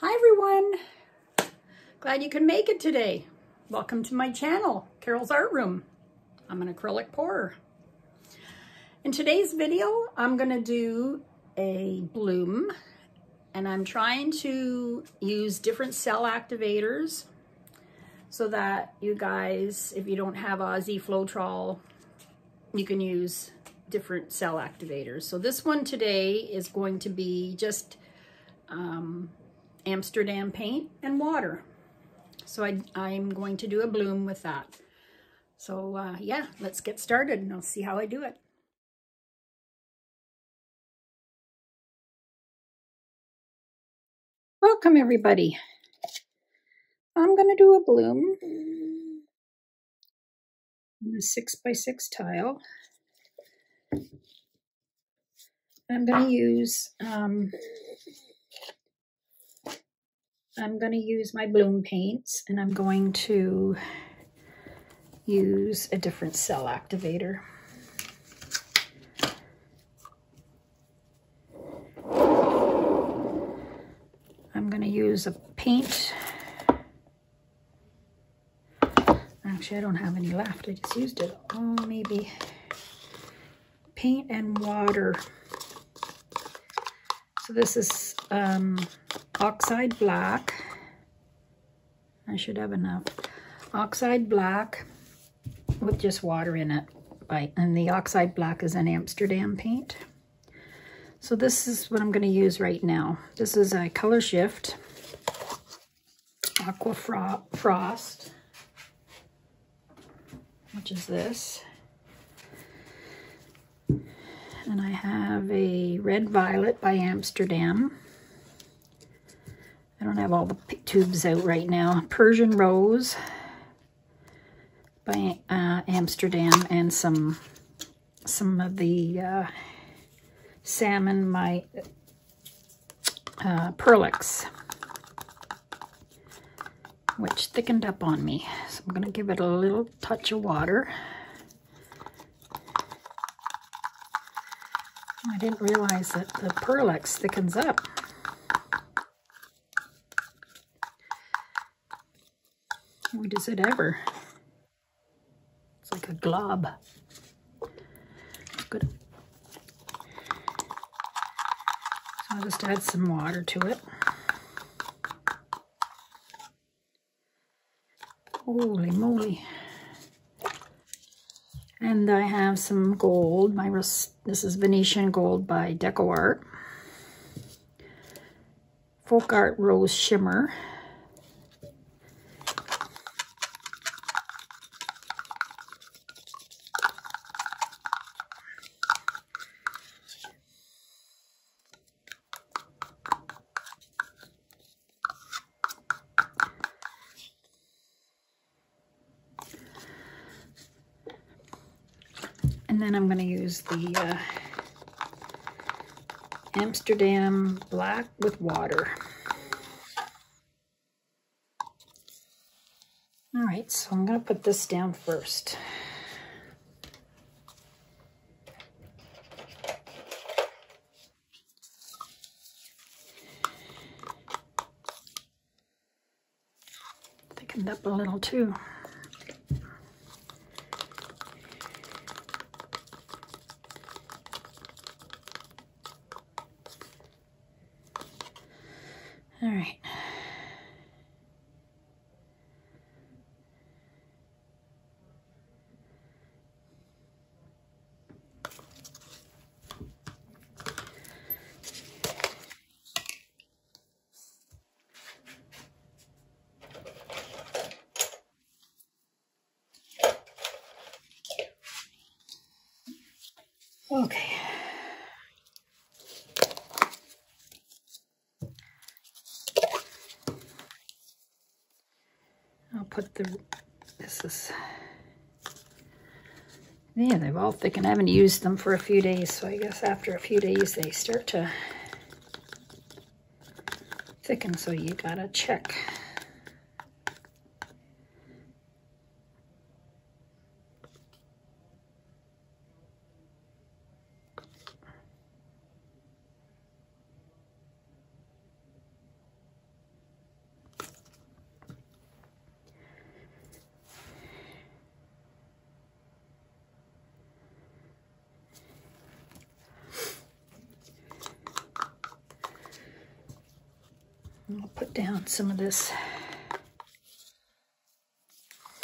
Hi everyone, glad you can make it today. Welcome to my channel, Carole's Art Room. I'm an acrylic pourer. In today's video, I'm gonna do a bloom, and I'm trying to use different cell activators so that you guys, if you don't have Aussie Floetrol, you can use different cell activators. So this one today is going to be just Amsterdam paint and water. So I'm going to do a bloom with that. So yeah, let's get started and I'll see how I do it. Welcome everybody. I'm going to do a bloom in a 6x6 tile. I'm going to use my bloom paints, and I'm going to use a different cell activator. I'm going to use a paint. Actually, I don't have any left. I just used it. Oh, maybe paint and water. So this is oxide black. I should have enough. Oxide black with just water in it. And the oxide black is an Amsterdam paint. So this is what I'm going to use right now. This is a Color Shift Aqua Frost, which is this. And I have a Red Violet by Amsterdam. I don't have all the tubes out right now. Persian Rose by Amsterdam, and some of the salmon, my Acrylics, which thickened up on me. So I'm going to give it a little touch of water. I didn't realize that the Acrylics thickens up. Or does it ever? It's like a glob. Good. So I'll just add some water to it. Holy moly. And I have some gold. This is Venetian Gold by DECO Art. Folk Art Rose Shimmer. And then I'm going to use the Amsterdam black with water. All right, so I'm going to put this down first. Thickened up a little too. All right. Okay. I'll put yeah, they've all thickened. I haven't used them for a few days, so I guess after a few days they start to thicken, so you gotta check. I'll put down some of this.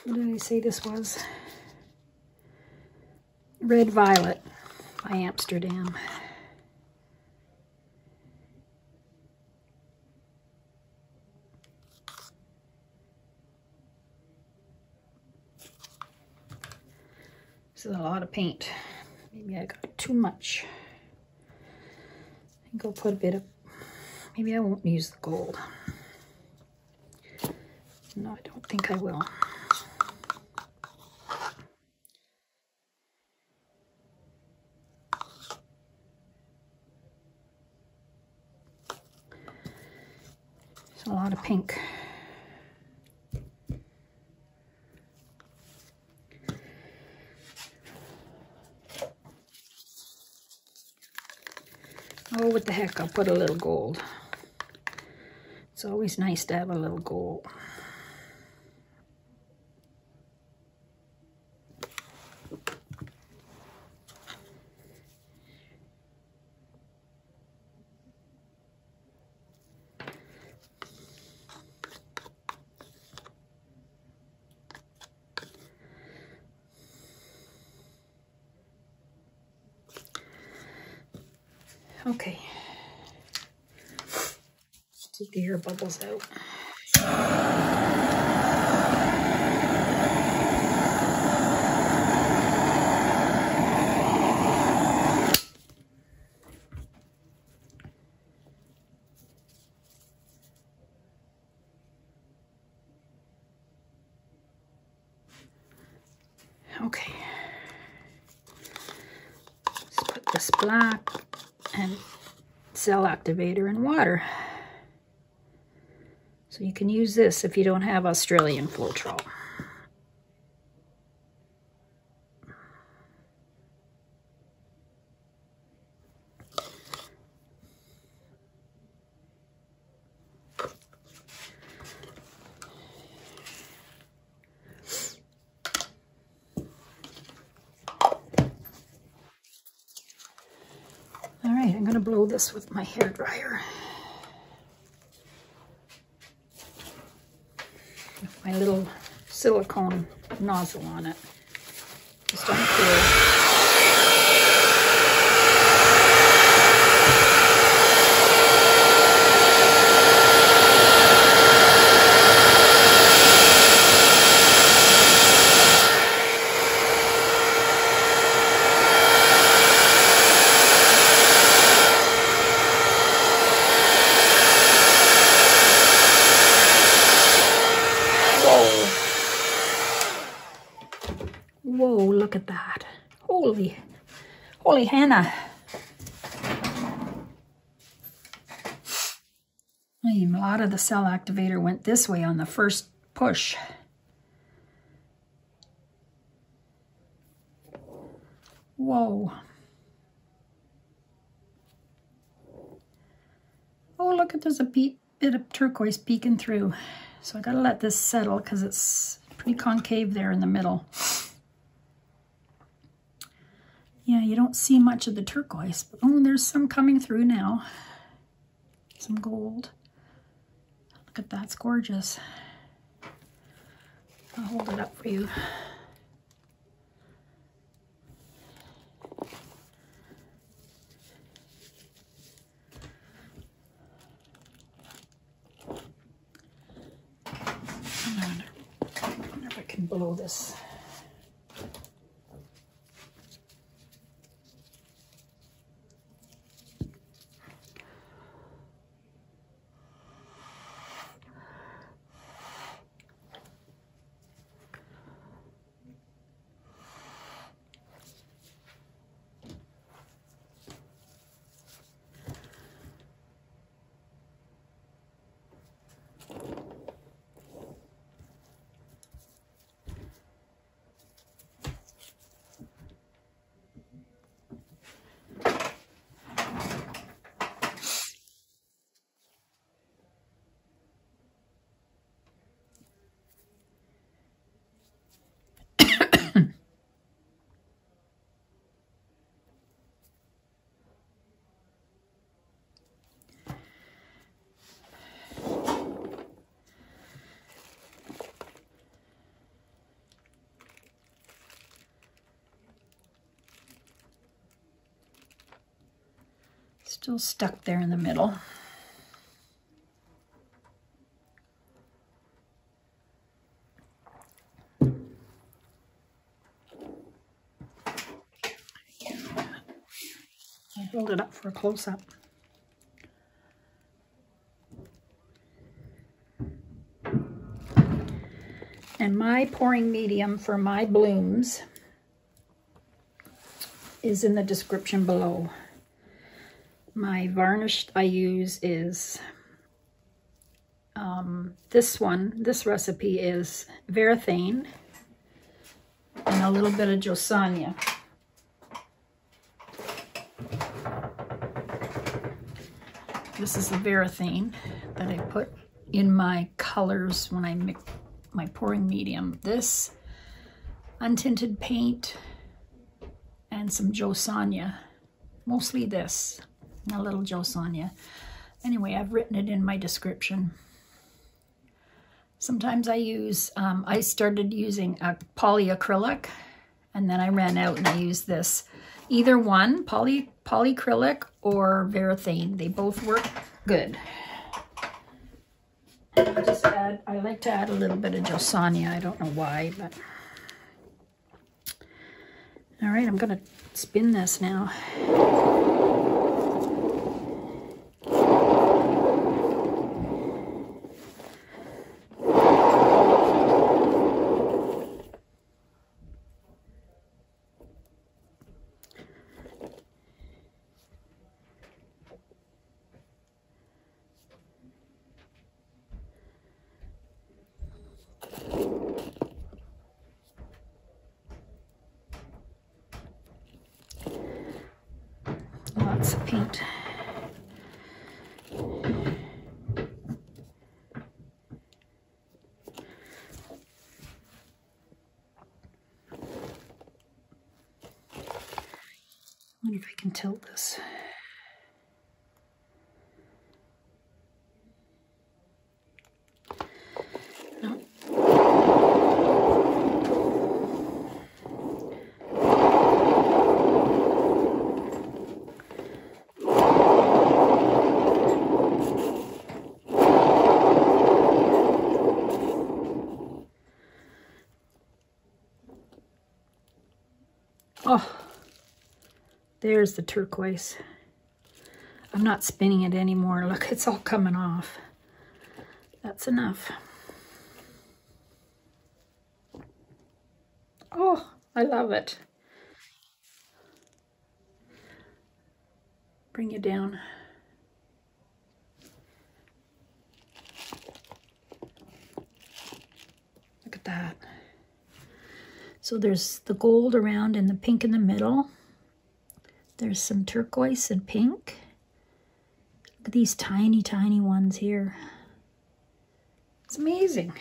What did I say this was? Red Violet by Amsterdam. This is a lot of paint. Maybe I got too much. I think I'll put a bit of, maybe I won't use the gold. No, I don't think I will. It's a lot of pink. Oh, what the heck, I'll put a little gold. It's always nice to have a little gold. Okay, take the air bubbles out. Okay, let's put this black and Cell Activator in water. So you can use this if you don't have Australian Floetrol. Alright, I'm going to blow this with my hairdryer. With my little silicone nozzle on it. Just on cool. Whoa, look at that. Holy Hannah. A lot of the Cell Activator went this way on the first push. Whoa. Oh, look, there's a bit of turquoise peeking through. So I gotta let this settle because it's pretty concave there in the middle. Yeah, you don't see much of the turquoise, but oh, there's some coming through now. Some gold. Look at that, it's gorgeous. I'll hold it up for you. I wonder if I can blow this. Still stuck there in the middle. I hold it up for a close-up. And my pouring medium for my blooms is in the description below. My varnish I use is this recipe is Varathane and a little bit of JoSonja. This is the Varathane that I put in my colors when I mix my pouring medium. This untinted paint and some JoSonja, mostly this, and a little JoSonja. Anyway, I've written it in my description. Sometimes I use, I started using a polyacrylic, and then I ran out and I used this. Either one, Polycrylic or Varathane, they both work good. I like to add a little bit of JoSonja. I don't know why, but. All right, I'm gonna spin this now. Lots of paint. I wonder if I can tilt this. No. Oh, there's the turquoise. I'm not spinning it anymore. Look, it's all coming off. That's enough. Oh, I love it. Bring it down. Look at that. So there's the gold around and the pink in the middle. There's some turquoise and pink. Look at these tiny, tiny ones here. It's amazing.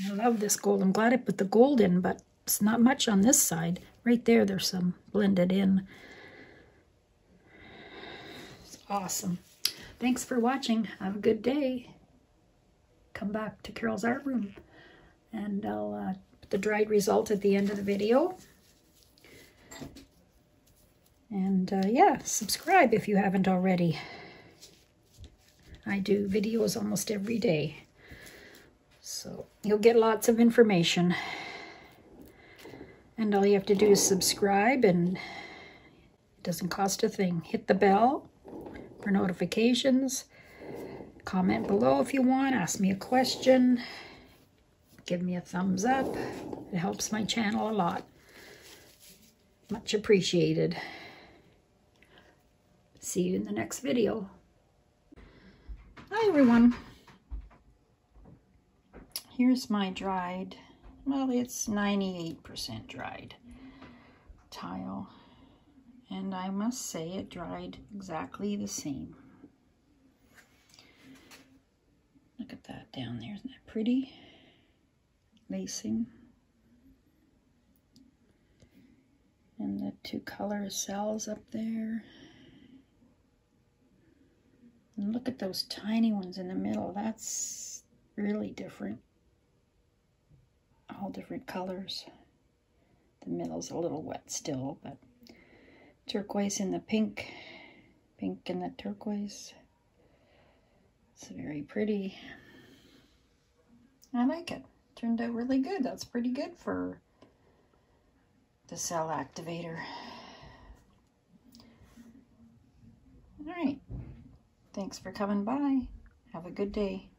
I love this gold. I'm glad I put the gold in, but it's not much on this side. Right there, there's some blended in. It's awesome. Thanks for watching. Have a good day. Come back to Carole's Art Room, and I'll put the dried result at the end of the video. And yeah, subscribe if you haven't already. I do videos almost every day, so you'll get lots of information. And all you have to do is subscribe, and it doesn't cost a thing. Hit the bell for notifications. Comment below if you want. Ask me a question. Give me a thumbs up. It helps my channel a lot. Much appreciated. See you in the next video. Hi everyone. Here's my dried, well, it's 98% dried tile. And I must say it dried exactly the same. Look at that down there, isn't that pretty? Lacing. And the two color cells up there. And look at those tiny ones in the middle. That's really different. All different colors. The middle's a little wet still, but turquoise and the pink pink and the turquoise. It's very pretty. I like it. Turned out really good. That's pretty good for the Cell Activator. All right. Thanks for coming by. Have a good day.